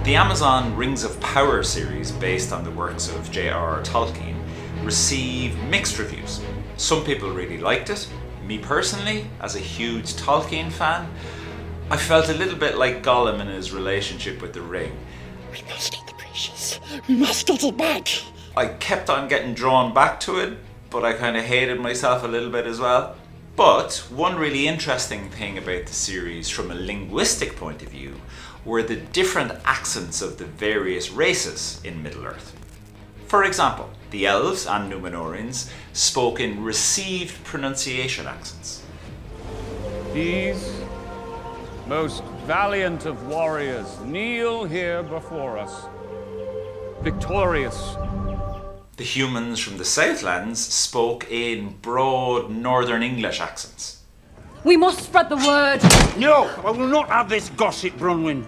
The Amazon Rings of Power series, based on the works of J.R.R. Tolkien, received mixed reviews. Some people really liked it. Me personally, as a huge Tolkien fan, I felt a little bit like Gollum in his relationship with the ring. We must get the precious. We must get it back. I kept on getting drawn back to it, but I kind of hated myself a little bit as well. But one really interesting thing about the series from a linguistic point of view were the different accents of the various races in Middle-earth. For example, the Elves and Númenóreans spoke in received pronunciation accents. These most valiant of warriors kneel here before us, victorious. The humans from the Southlands spoke in broad Northern English accents. We must spread the word. No, I will not have this gossip, Bronwyn.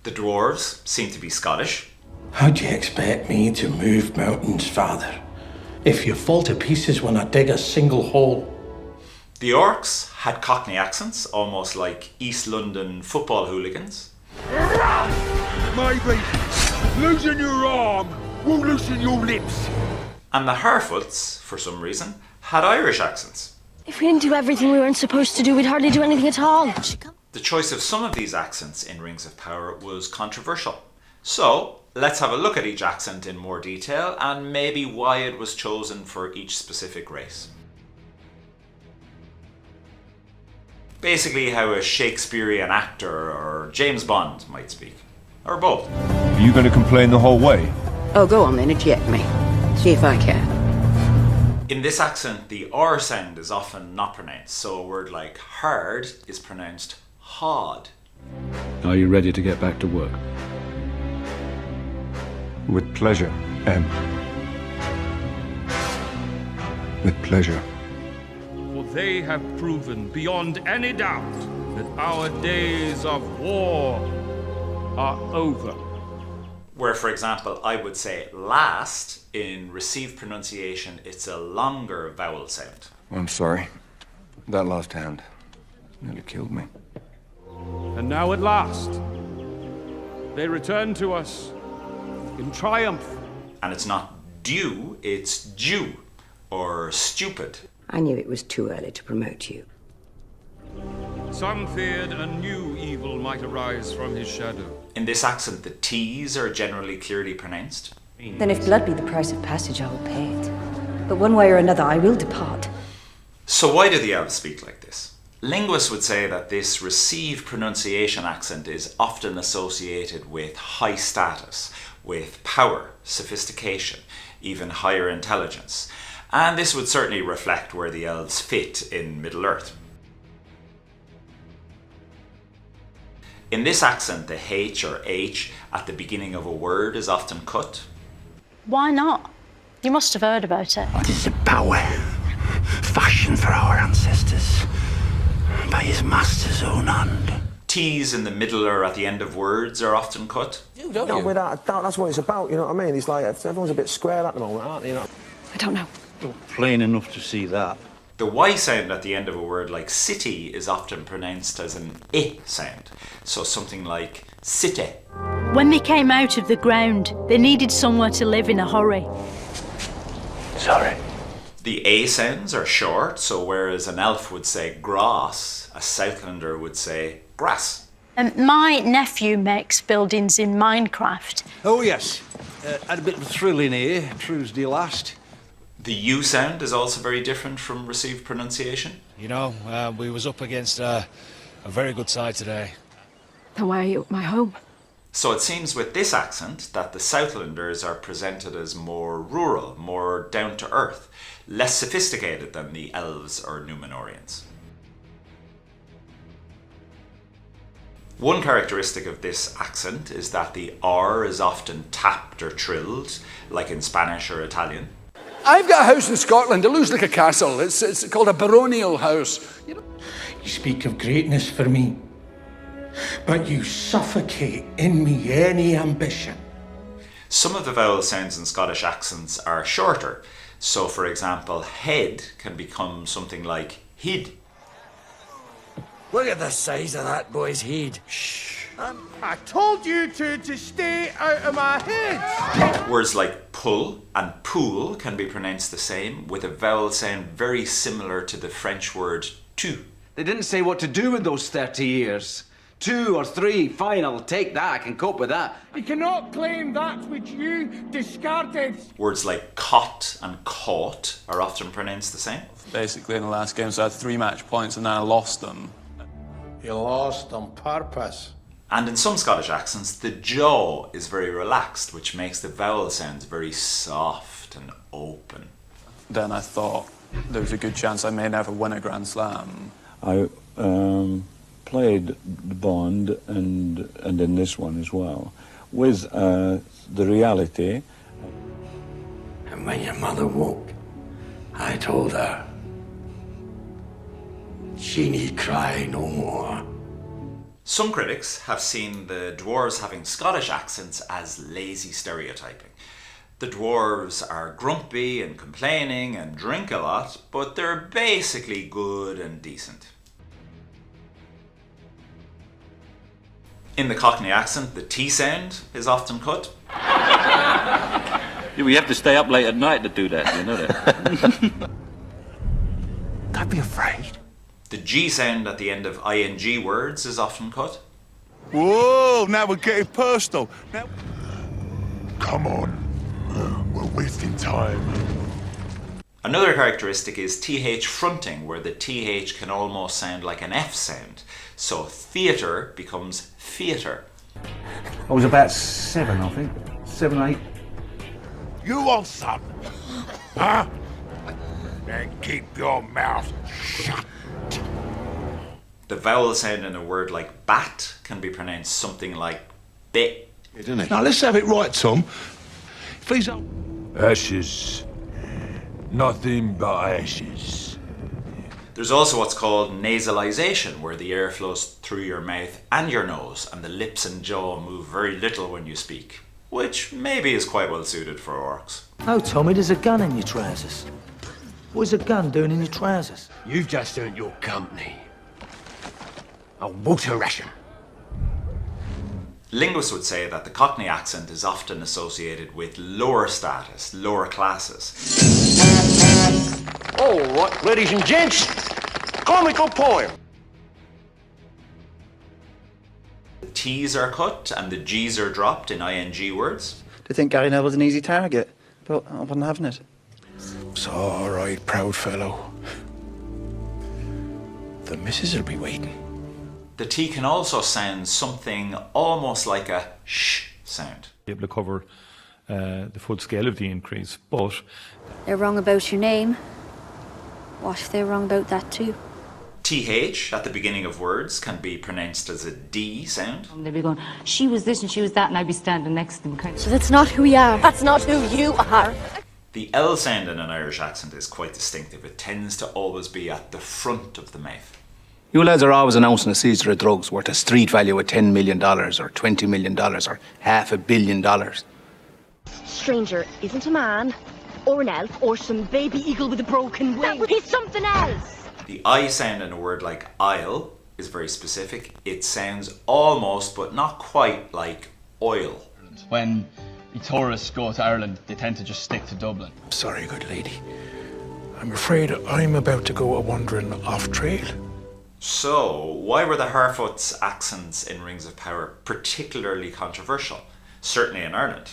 The Dwarves seemed to be Scottish. How do you expect me to move mountains, father, if you fall to pieces when I dig a single hole? The Orcs had Cockney accents, almost like East London football hooligans. Maybe losing your arm will loosen your lips. And the Harfoots, for some reason, had Irish accents. If we didn't do everything we weren't supposed to do, we'd hardly do anything at all. The choice of some of these accents in Rings of Power was controversial. So, let's have a look at each accent in more detail and maybe why it was chosen for each specific race. Basically how a Shakespearean actor or James Bond might speak. Or both. Are you going to complain the whole way? Oh, go on then, eject me. See if I can. In this accent, the R sound is often not pronounced, so a word like hard is pronounced hard. Are you ready to get back to work? With pleasure, M. With pleasure. For they have proven beyond any doubt that our days of war are over. Where, for example, I would say last, in received pronunciation, it's a longer vowel sound. I'm sorry. That last hand nearly killed me. And now at last, they return to us in triumph. And it's not due, it's due, or stupid. I knew it was too early to promote you. Some feared a new evil might arise from his shadow. In this accent, the T's are generally clearly pronounced. Then if blood be the price of passage, I will pay it. But one way or another, I will depart. So why do the Elves speak like this? Linguists would say that this received pronunciation accent is often associated with high status, with power, sophistication, even higher intelligence. And this would certainly reflect where the Elves fit in Middle-earth. In this accent, the H or H at the beginning of a word is often cut. Why not? You must have heard about it. This is a power fashioned for our ancestors by his master's own hand. T's in the middle or at the end of words are often cut. No, without a doubt, that's what it's about, you know what I mean? It's like everyone's a bit square at the moment, aren't they? You know? I don't know. Plain enough to see that. The Y sound at the end of a word like city is often pronounced as an I sound. So something like city. When they came out of the ground, they needed somewhere to live in a hurry. Sorry. The A sounds are short, so whereas an elf would say grass, a Southlander would say grass. My nephew makes buildings in Minecraft. Oh, yes. Had a bit of a thrill in here, Tuesday last. The U sound is also very different from received pronunciation. You know, we was up against a very good side today. Then why are you at my home? So it seems with this accent that the Southlanders are presented as more rural, more down to earth, less sophisticated than the Elves or Númenóreans. One characteristic of this accent is that the R is often tapped or trilled, like in Spanish or Italian. I've got a house in Scotland. It looks like a castle. It's called a baronial house. You speak of greatness for me, but you suffocate in me any ambition. Some of the vowel sounds in Scottish accents are shorter. So, for example, head can become something like hid. Look at the size of that boy's head. Shh. I told you to stay out of my head. Words like pull and pool can be pronounced the same, with a vowel sound very similar to the French word tu. They didn't say what to do with those 30 years. 2 or 3, fine, I'll take that, I can cope with that. You cannot claim that which you discarded. Words like cot and caught are often pronounced the same. Basically, in the last game, so I had 3 match points and then I lost them. You lost on purpose. And in some Scottish accents, the jaw is very relaxed, which makes the vowel sounds very soft and open. Then I thought there was a good chance I may never win a Grand Slam. I played the Bond and in this one as well, with the reality. And when your mother woke, I told her she need cry no more. Some critics have seen the Dwarves having Scottish accents as lazy stereotyping. The Dwarves are grumpy and complaining and drink a lot, but they're basically good and decent. In the Cockney accent, the T sound is often cut. We have to stay up late at night to do that, you know that. Don't be afraid. The G sound at the end of ing words is often cut. Whoa, now we're getting personal. Now... Come on, we're wasting time. Another characteristic is TH fronting, where the TH can almost sound like an F sound. So theatre becomes theatre. I was about 7, I think. 7, 8. You want some? Huh? Then keep your mouth shut. The vowel sound in a word like bat can be pronounced something like bit. Now let's have it right, Tom. Please. Ashes. Nothing but ashes. There's also what's called nasalization, where the air flows through your mouth and your nose, and the lips and jaw move very little when you speak, which maybe is quite well suited for orcs. Oh, Tommy, there's a gun in your trousers. What's a gun doing in your trousers? You've just earned your company. A water ration. Linguists would say that the Cockney accent is often associated with lower status, lower classes. All right, ladies and gents, comical poem. The T's are cut and the G's are dropped in ing words. They think Gary Neville's an easy target, but I wasn't having it. It's all right, proud fellow. The missus will be waiting. The T can also sound something almost like a sh sound. Be able to cover the full scale of the increase, but they're wrong about your name. What if they're wrong about that too? TH at the beginning of words can be pronounced as a D sound. They'd be going, she was this and she was that, and I'd be standing next to them kind of. So that's not who we are. That's not who you are. The L sound in an Irish accent is quite distinctive. It tends to always be at the front of the mouth. You lads are always announcing a seizure of drugs worth a street value of $10 million or $20 million or $500 million. Stranger isn't a man, or an elf, or some baby eagle with a broken wing. He's something else. The I sound in a word like Isle is very specific. It sounds almost, but not quite, like oil. When tourists go to Ireland, they tend to just stick to Dublin. Sorry, good lady. I'm afraid I'm about to go a-wandering off-trail. So, why were the Harfoots accents in Rings of Power particularly controversial? Certainly in Ireland.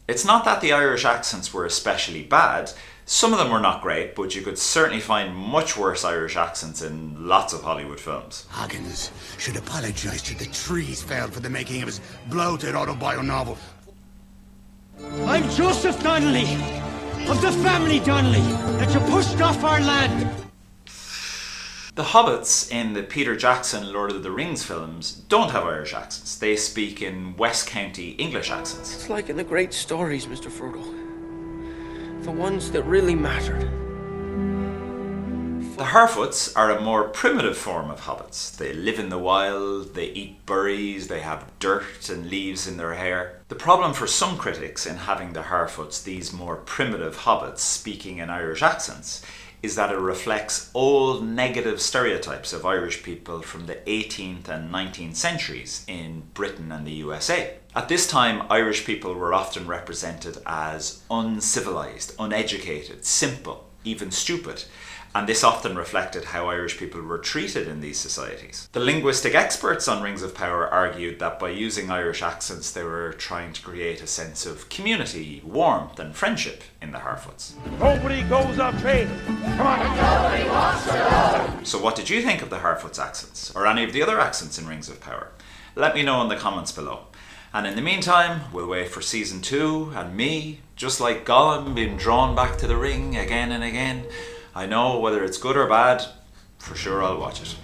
It's not that the Irish accents were especially bad. Some of them were not great, but you could certainly find much worse Irish accents in lots of Hollywood films. Hoggins should apologise to the trees felled for the making of his bloated autobiography novel. I'm Joseph Donnelly, of the family Donnelly, that you pushed off our land. The hobbits in the Peter Jackson Lord of the Rings films don't have Irish accents. They speak in West County English accents. It's like in the great stories, Mr. Frodo. The ones that really mattered. The Harfoots are a more primitive form of hobbits. They live in the wild, they eat berries, they have dirt and leaves in their hair. The problem for some critics in having the Harfoots, these more primitive hobbits speaking in Irish accents, is that it reflects old negative stereotypes of Irish people from the 18th and 19th centuries in Britain and the USA. At this time, Irish people were often represented as uncivilized, uneducated, simple, even stupid, and this often reflected how Irish people were treated in these societies. The linguistic experts on Rings of Power argued that by using Irish accents they were trying to create a sense of community, warmth and friendship in the Harfoots. Nobody goes up here. Come on. Nobody wants to go. So what did you think of the Harfoots accents, or any of the other accents in Rings of Power? Let me know in the comments below. And in the meantime, we'll wait for season 2 and me, just like Gollum, being drawn back to the ring again and again. I know whether it's good or bad, for sure I'll watch it.